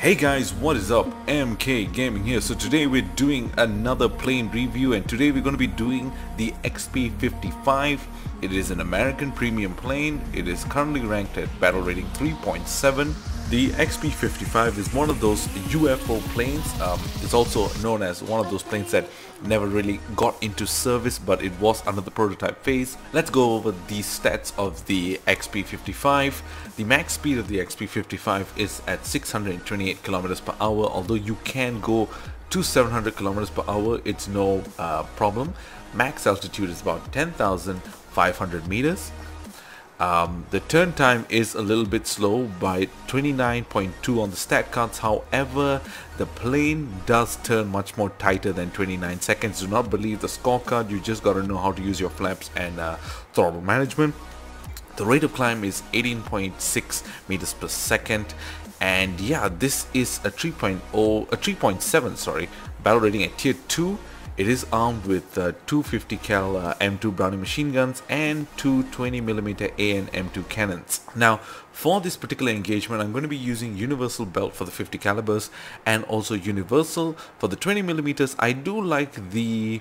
Hey guys, what is up? MK Gaming here. So today we're doing another plane review, and today we're going to be doing the XP-55. It is an American premium plane. It is currently ranked at battle rating 3.7. The XP-55 is one of those UFO planes. It's also known as one of those planes that never really got into service, but it was under the prototype phase. Let's go over the stats of the XP-55. The max speed of the XP-55 is at 628 kilometers per hour. Although you can go to 700 kilometers per hour, it's no problem. Max altitude is about 10,500 meters. The turn time is a little bit slow by 29.2 on the stat cards. However, the plane does turn much more tighter than 29 seconds. Do not believe the scorecard. You just got to know how to use your flaps and throttle management. The rate of climb is 18.6 meters per second, and yeah, this is a 3.7 sorry, battle rating at tier 2. It is armed with 250 cal M2 Browning machine guns and two 20mm AN M2 cannons. Now, for this particular engagement, I'm going to be using universal belt for the 50 calibers and also universal for the 20mm. I do like the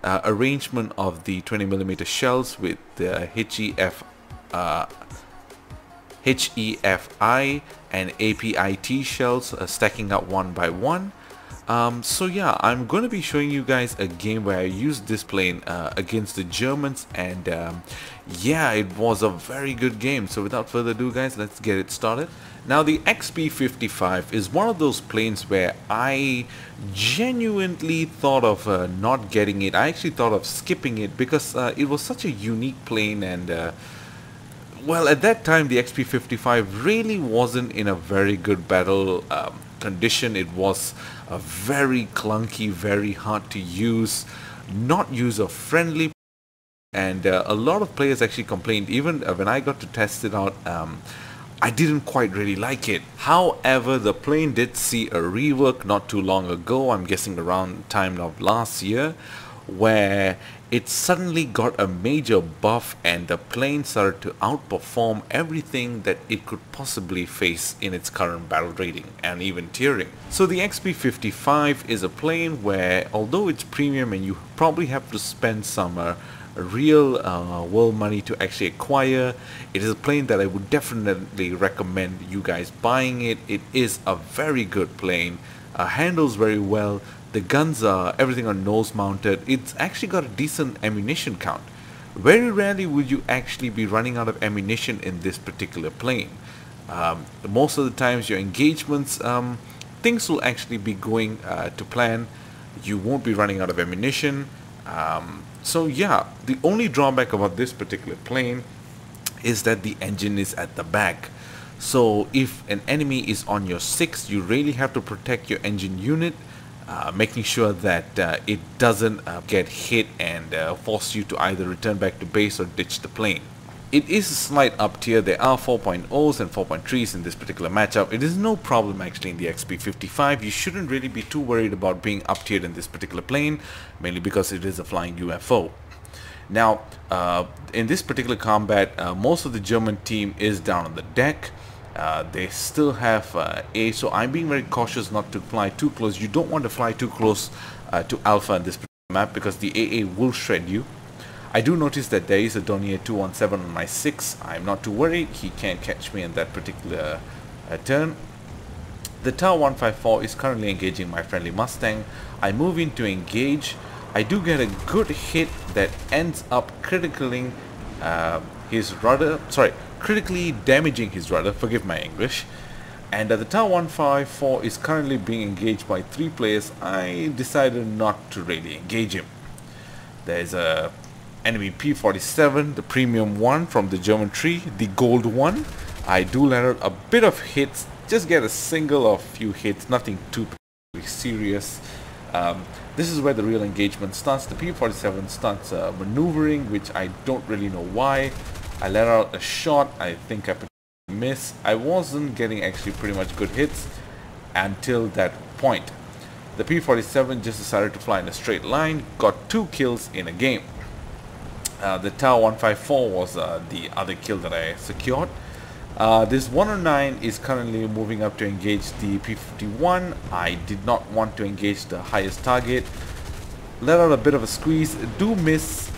arrangement of the 20mm shells with the HEFI and APIT shells stacking up one by one. So yeah, I'm going to be showing you guys a game where I used this plane against the Germans, and yeah, it was a very good game. So without further ado guys, let's get it started. Now the XP-55 is one of those planes where I genuinely thought of not getting it. I actually thought of skipping it because it was such a unique plane, and well, at that time the XP-55 really wasn't in a very good battle condition. It was a very clunky, very hard to use, not user friendly, and a lot of players actually complained. Even when I got to test it out, I didn't quite really like it. However, the plane did see a rework not too long ago, I'm guessing around time of last year, where it suddenly got a major buff and the plane started to outperform everything that it could possibly face in its current battle rating and even tiering. So the XP-55 is a plane where, although it's premium and you probably have to spend some real world money to actually acquire, it is a plane that I would definitely recommend you guys buying it. It is a very good plane, handles very well. The guns are everything on nose mounted. It's actually got a decent ammunition count. Very rarely would you actually be running out of ammunition in this particular plane. Most of the times your engagements, things will actually be going to plan. You won't be running out of ammunition. So yeah, the only drawback about this particular plane is that the engine is at the back. So if an enemy is on your 6, you really have to protect your engine unit, making sure that it doesn't get hit and force you to either return back to base or ditch the plane. It is a slight up tier. There are 4.0s and 4.3s in this particular matchup. It is no problem actually in the XP-55. You shouldn't really be too worried about being up tiered in this particular plane, mainly because it is a flying UFO. Now, in this particular combat, most of the German team is down on the deck. They still have A, so I'm being very cautious not to fly too close. You don't want to fly too close to Alpha in this particular map because the AA will shred you. I do notice that there is a Dornier 217 on my 6. I'm not too worried. He can't catch me in that particular turn. The Tower 154 is currently engaging my friendly Mustang. I move in to engage. I do get a good hit that ends up critically his rudder, critically damaging his rudder, forgive my English. And the Tower 154 is currently being engaged by 3 players. I decided not to really engage him. There's a enemy P-47, the premium one from the German tree, the gold one. I do let out a bit of hits, just get a single or few hits, nothing too serious. This is where the real engagement starts. The P-47 starts maneuvering, which I don't really know why. I let out a shot. I think I missed. I wasn't getting actually pretty much good hits until that point. The P-47 just decided to fly in a straight line, got 2 kills in a game. The Tower 154 was the other kill that I secured. This 109 is currently moving up to engage the P-51. I did not want to engage the highest target. Let out a bit of a squeeze, do miss,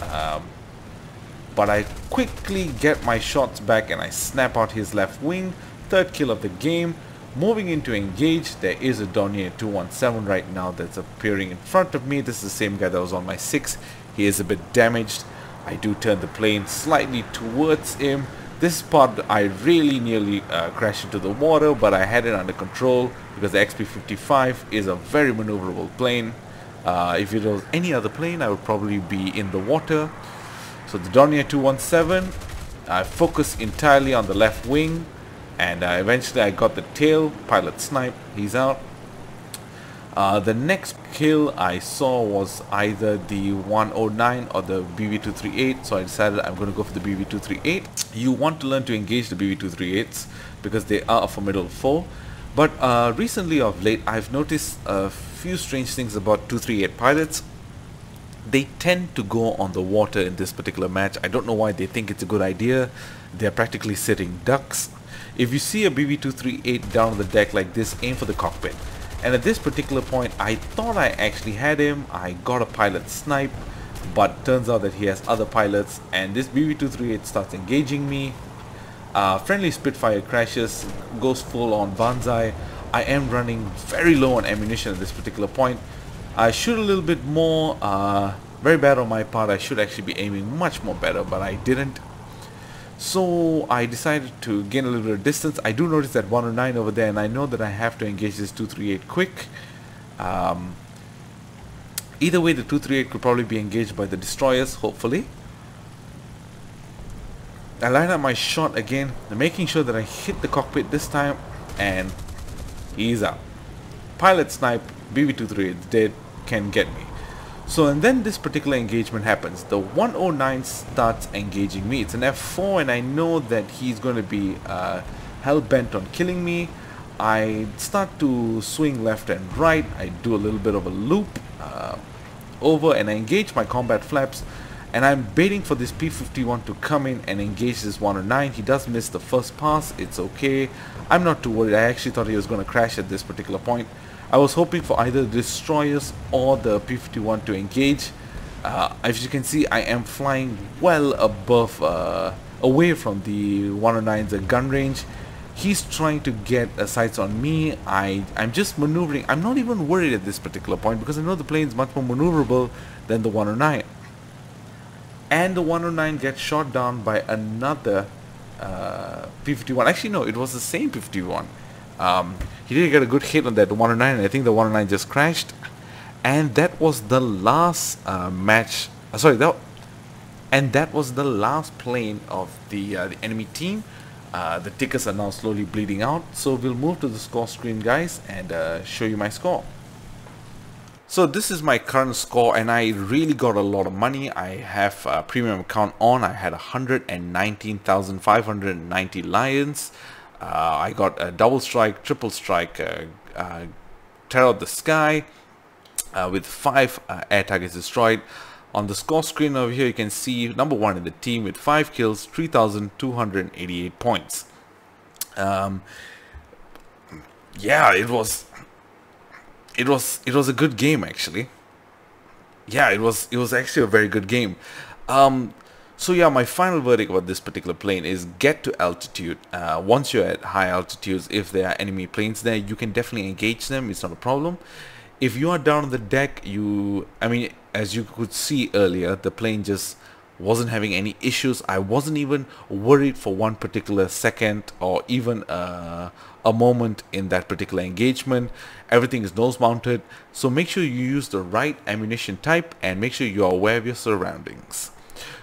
but I quickly get my shots back and I snap out his left wing. Third kill of the game. Moving into engage, there is a Dornier 217 right now that's appearing in front of me. This is the same guy that was on my 6. He is a bit damaged. I do turn the plane slightly towards him. This part I really nearly crashed into the water, but I had it under control because the XP-55 is a very maneuverable plane. If it was any other plane, I would probably be in the water. So the Dornier 217, I focused entirely on the left wing, and eventually I got the tail. Pilot snipe, he's out. The next kill I saw was either the 109 or the BV238, so I decided I'm going to go for the BV238. You want to learn to engage the BV238s because they are a formidable foe. But recently of late, I've noticed a few strange things about 238 pilots. They tend to go on the water in this particular match. I don't know why they think it's a good idea. They're practically sitting ducks. If you see a BV238 down on the deck like this, aim for the cockpit. And at this particular point, I thought I actually had him. I got a pilot snipe, but turns out that he has other pilots, and this BV238 starts engaging me. Friendly Spitfire crashes, goes full on banzai. I am running very low on ammunition at this particular point. I shoot a little bit more. Very bad on my part. I should actually be aiming much more better, but I didn't. So I decided to gain a little bit of distance. I do notice that 109 over there, and I know that I have to engage this 238 quick. Either way, the 238 could probably be engaged by the destroyers, hopefully. I line up my shot again, making sure that I hit the cockpit this time, and he's out. Pilot snipe, BV238 dead, can get me. So, and then this particular engagement happens. The 109 starts engaging me. It's an F4, and I know that he's going to be hell-bent on killing me. I start to swing left and right. I do a little bit of a loop over, and I engage my combat flaps. And I'm baiting for this P-51 to come in and engage this 109. He does miss the first pass. It's okay. I'm not too worried. I actually thought he was going to crash at this particular point. I was hoping for either the destroyers or the P-51 to engage. As you can see, I am flying well above, away from the 109's gun range. He's trying to get sights on me. I'm just maneuvering. I'm not even worried at this particular point because I know the plane's much more maneuverable than the 109. And the 109 gets shot down by another P-51. Actually, no, it was the same P-51. He did get a good hit on that 109, and I think the 109 just crashed. And that was the last match. And that was the last plane of the enemy team. The tickets are now slowly bleeding out. So we'll move to the score screen, guys, and show you my score. So this is my current score, and I really got a lot of money. I have a premium account on. I had 119,590 lions. I got a double strike, triple strike, tear out the sky with 5 air targets destroyed. On the score screen over here, you can see number 1 in the team with 5 kills, 3,288 points. Yeah, it was a good game, actually. Yeah, it was actually a very good game. So yeah, my final verdict about this particular plane is get to altitude. Once you're at high altitudes, if there are enemy planes there, you can definitely engage them. It's not a problem. If you are down on the deck, as you could see earlier, the plane just wasn't having any issues. I wasn't even worried for one particular second or even a moment in that particular engagement. Everything is nose mounted, so make sure you use the right ammunition type and make sure you are aware of your surroundings.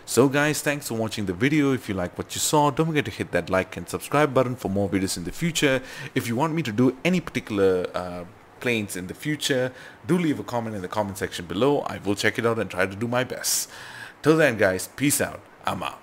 So guys, thanks for watching the video. If you like what you saw, don't forget to hit that like and subscribe button for more videos in the future. If you want me to do any particular planes in the future, do leave a comment in the comment section below. I will check it out and try to do my best. Till then guys, peace out. I'm out.